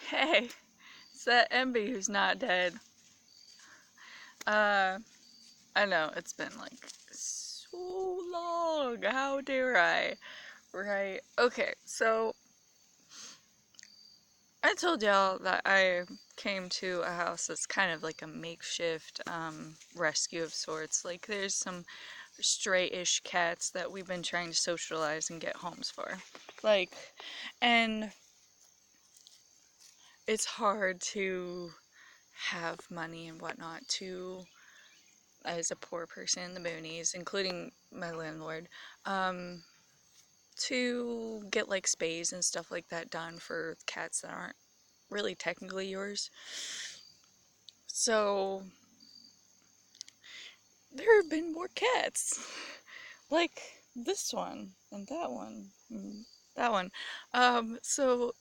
Hey, it's that MB who's not dead. Uh, I know, it's been like so long. How dare I? Right. Okay, so I told y'all that I came to a house that's kind of like a makeshift rescue of sorts. Like, there's some stray-ish cats that we've been trying to socialize and get homes for. Like, and it's hard to have money and whatnot to as a poor person in the boonies, including my landlord, um, to get like spays and stuff like that done for cats that aren't really technically yours. So there have been more cats, like this one and that one, and that one. So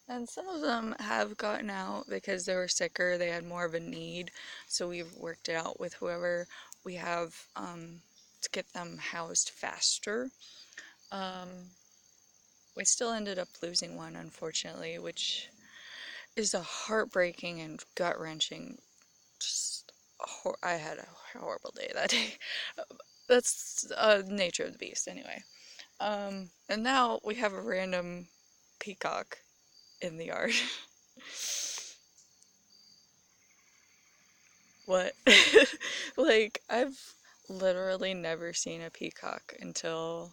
and some of them have gotten out because they were sicker, they had more of a need. So we've worked it out with whoever we have to get them housed faster. Um, we still ended up losing one, unfortunately, which is a heartbreaking and gut-wrenching. Just I had a horrible day that day. That's nature of the beast, anyway. And now we have a random peacock in the yard. What? Like, I've literally never seen a peacock until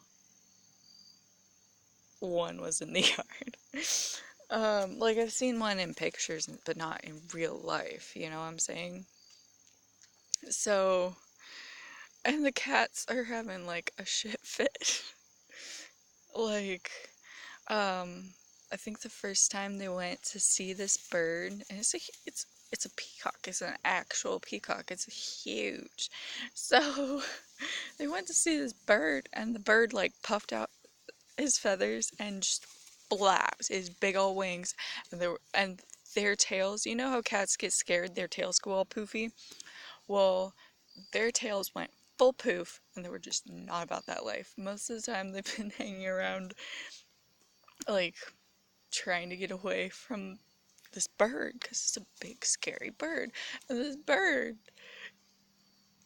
one was in the yard. Like, I've seen one in pictures, but not in real life, you know what I'm saying? So, and the cats are having like a shit fit. Like, um, I think the first time they went to see this bird, and it's a peacock. It's an actual peacock. It's huge. So they went to see this bird, and the bird like puffed out his feathers and just flaps his big old wings, and their tails. You know how cats get scared? Their tails go all poofy. Well, their tails went full poof, and they were just not about that life. Most of the time, they've been hanging around, like trying to get away from this bird because it's a big, scary bird. And this bird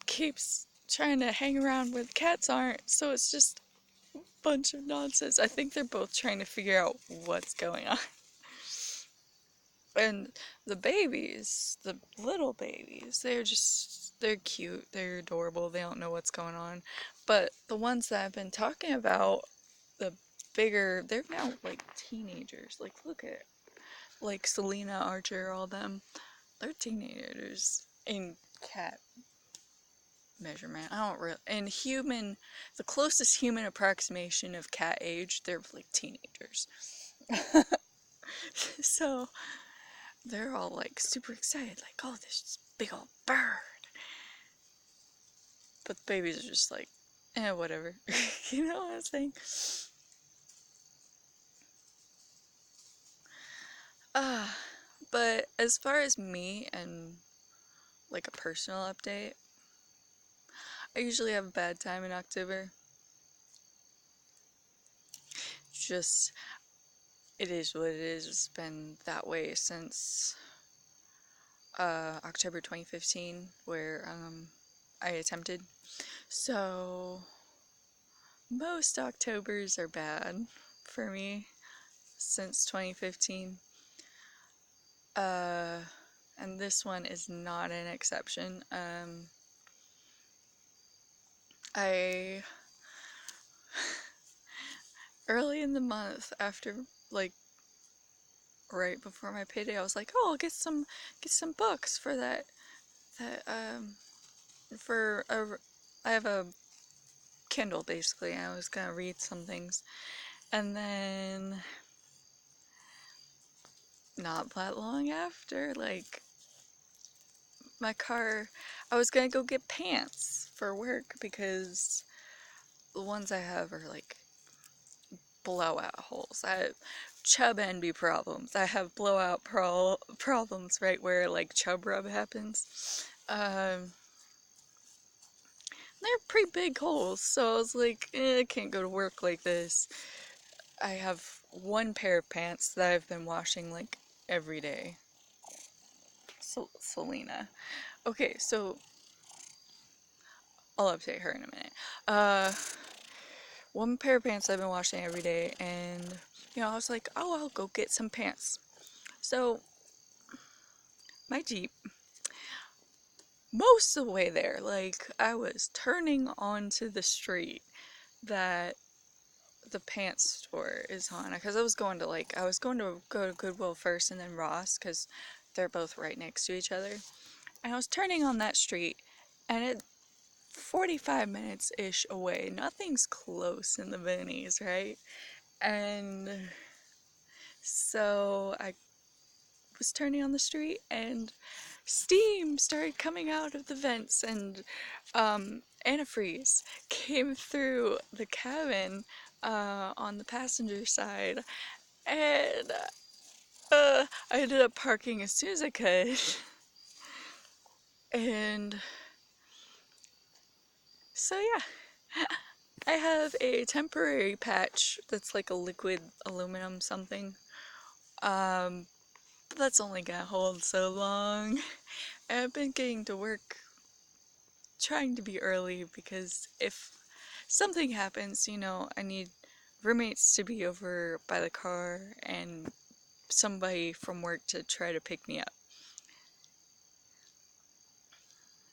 keeps trying to hang around where the cats aren't, so it's just a bunch of nonsense. I think they're both trying to figure out what's going on. And the babies, the little babies, they're cute, they're adorable, they don't know what's going on. But the ones that I've been talking about, the bigger, they're now like teenagers. Like, look at, like Selena, Archer, all them. They're teenagers in cat measurement. I don't really, in human, the closest human approximation of cat age, they're like teenagers. So they're all like super excited, like, oh, this big old bird. But the babies are just like, eh, whatever. You know what I'm saying? Uh, but as far as me and like a personal update, I usually have a bad time in October. Just, it is what it is. It's been that way since October 2015, where I attempted. So, most Octobers are bad for me since 2015. Uh, and this one is not an exception. I early in the month after like right before my payday, I was like, oh, I'll get some books for that for a I have a Kindle basically, and I was gonna read some things, and then not that long after, like my car, I was gonna go get pants for work because the ones I have are like blowout holes. I have chub envy problems. I have blowout problems right where like chub rub happens. They're pretty big holes, so I was like, I can't go to work like this. I have one pair of pants that I've been washing like every day. Selena. Okay, so I'll update her in a minute. Uh, one pair of pants I've been washing every day, and I was like, oh, I'll go get some pants. So my Jeep, most of the way there, like I was turning onto the street that the pants store is on, because I was going to go to Goodwill first and then Ross, because they're both right next to each other. And I was turning on that street, and it 45 minutes ish away. Nothing's close in the Vinnies, right? And so I was turning on the street, and steam started coming out of the vents, and antifreeze came through the cabin on the passenger side, and I ended up parking as soon as I could. And so yeah, I have a temporary patch that's like a liquid aluminum something. But that's only gonna hold so long. I've been getting to work trying to be early because if something happens, I need roommates to be over by the car and somebody from work to try to pick me up.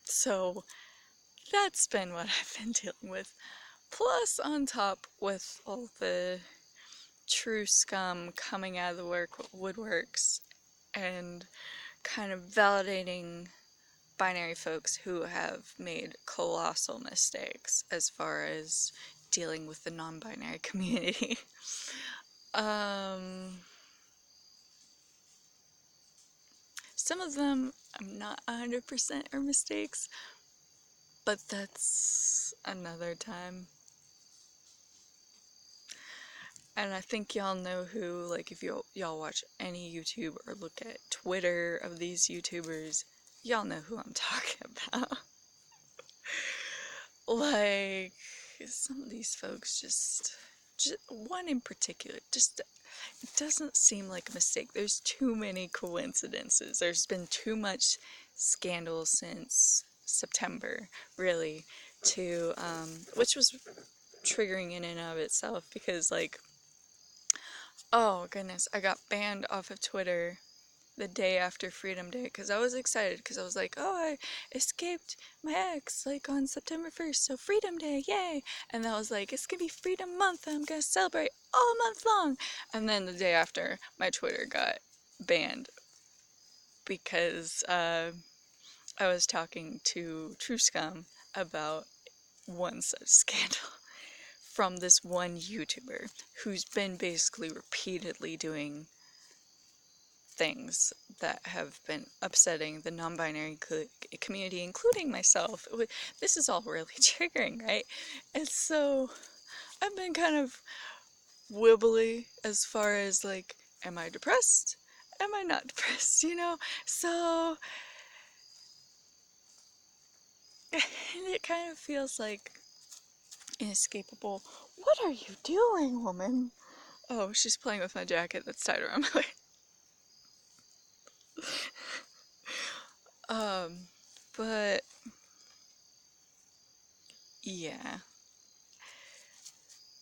So that's been what I've been dealing with. Plus, on top with all the true scum coming out of the woodworks and kind of validating binary folks who have made colossal mistakes as far as dealing with the non-binary community. um, some of them I'm not 100% are mistakes, but that's another time. And I think y'all know who, like if y'all watch any YouTube or look at Twitter of these YouTubers, y'all know who I'm talking about. Like, some of these folks just one in particular, just it doesn't seem like a mistake. There's too many coincidences. There's been too much scandal since September, really, to, which was triggering in and of itself because, like, oh goodness, I got banned off of Twitter the day after Freedom Day because I was excited because I was like, oh, I escaped my ex like on September 1st, so Freedom Day, yay! And I was like, it's gonna be Freedom Month and I'm gonna celebrate all month long. And then the day after, my Twitter got banned because I was talking to True Scum about one such scandal from this one YouTuber who's been basically repeatedly doing things that have been upsetting the non-binary community, including myself. This is all really triggering, right? And so I've been kind of wibbly as far as like, am I depressed? Am I not depressed? So it kind of feels like inescapable. What are you doing, woman? Oh, she's playing with my jacket that's tied around my waist. Um, but yeah,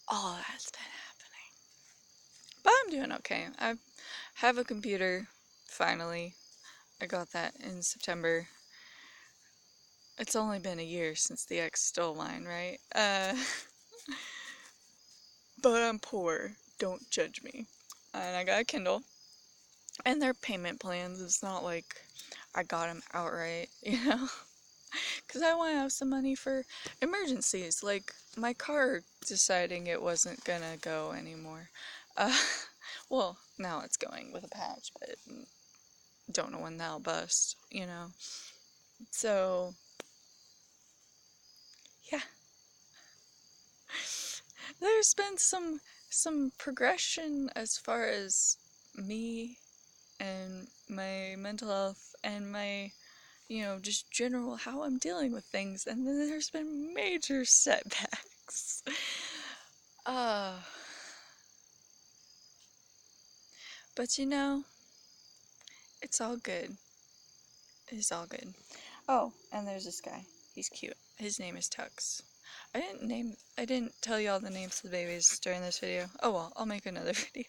all that's been happening. But I'm doing okay. I have a computer, finally. I got that in September. It's only been a year since the ex stole mine, right? But I'm poor. Don't judge me. And I got a Kindle. And their payment plans, it's not like I got them outright, Because I want to have some money for emergencies, like my car deciding it wasn't gonna go anymore. Uh, well, now it's going with a patch, but don't know when that'll bust. So, yeah, there's been some progression as far as me and my mental health and my just general how I'm dealing with things, and then there's been major setbacks. Uh, But you know, it's all good. It's all good. Oh, and there's this guy. He's cute. His name is Tux. I didn't tell you all the names of the babies during this video. Oh well, I'll make another video.